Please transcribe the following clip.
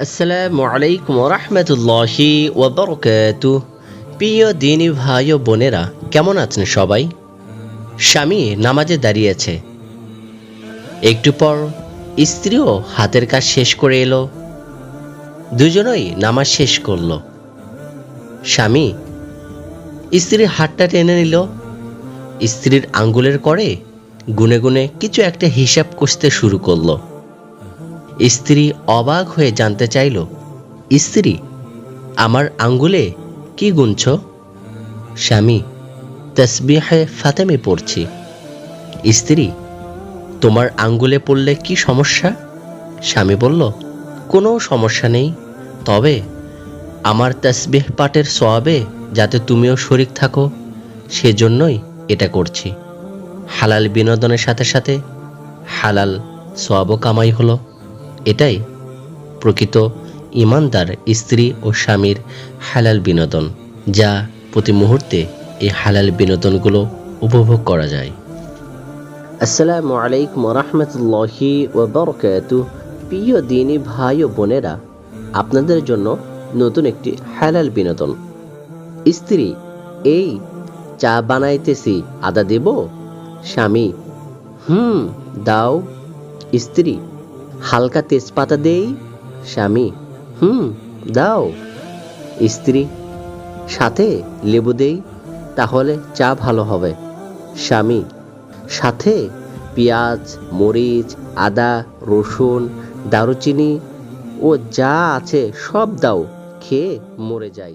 আসসালামু আলাইকুম রহমতুল্লাহি ওয়াবারাকাতুহ। প্রিয় দিনী ভাই ও বোনেরা, কেমন আছেন সবাই? স্বামী নামাজে দাঁড়িয়েছে। একটু পর স্ত্রীও হাতের কাজ শেষ করে এলো। দুজনেই নামাজ শেষ করলো। স্বামী স্ত্রীর হাতটা টেনে নিল। স্ত্রীর আঙ্গুলের করে গুনে গুনে কিছু একটা হিসাব কষতে শুরু করলো। স্ত্রী অবাক হয়ে জানতে চাইল, স্ত্রী, আমার আঙ্গুলে কি গুনছ? স্বামী, তসবিহে ফাতেমে পড়ছি। স্ত্রী, তোমার আঙ্গুলে পড়লে কি সমস্যা? স্বামী বলল, কোনো সমস্যা নেই, তবে আমার তসবিহ পাঠের সওয়াবে যাতে তুমিও শরিক থাকো, সেজন্যই এটা করছি। হালাল বিনোদনের সাথে সাথে হালাল সওয়াবও কামাই হলো। এটাই প্রকৃত ইমানদার স্ত্রী ও স্বামীর হালাল বিনোদন, যা প্রতি মুহূর্তে এই হালাল বিনোদনগুলো উপভোগ করা যায়। আসসালামু আলাইকুম রহমতুল্লাহি ওয়াবারাকাতুহ। প্রিয় দিনী ভাই ও বোনেরা, আপনাদের জন্য নতুন একটি হালাল বিনোদন। স্ত্রী, এই চা বানাইতেছি, আদা দেব? স্বামী, দাও। স্ত্রী, হালকা তেজপাতা দেই? স্বামী, দাও। স্ত্রী, সাথে লেবু দেই, তাহলে চা ভালো হবে? স্বামী, সাথে পেঁয়াজ, মরিচ, আদা, রসুন, দারুচিনি ও যা আছে সব দাও, খেয়ে মরে যাই।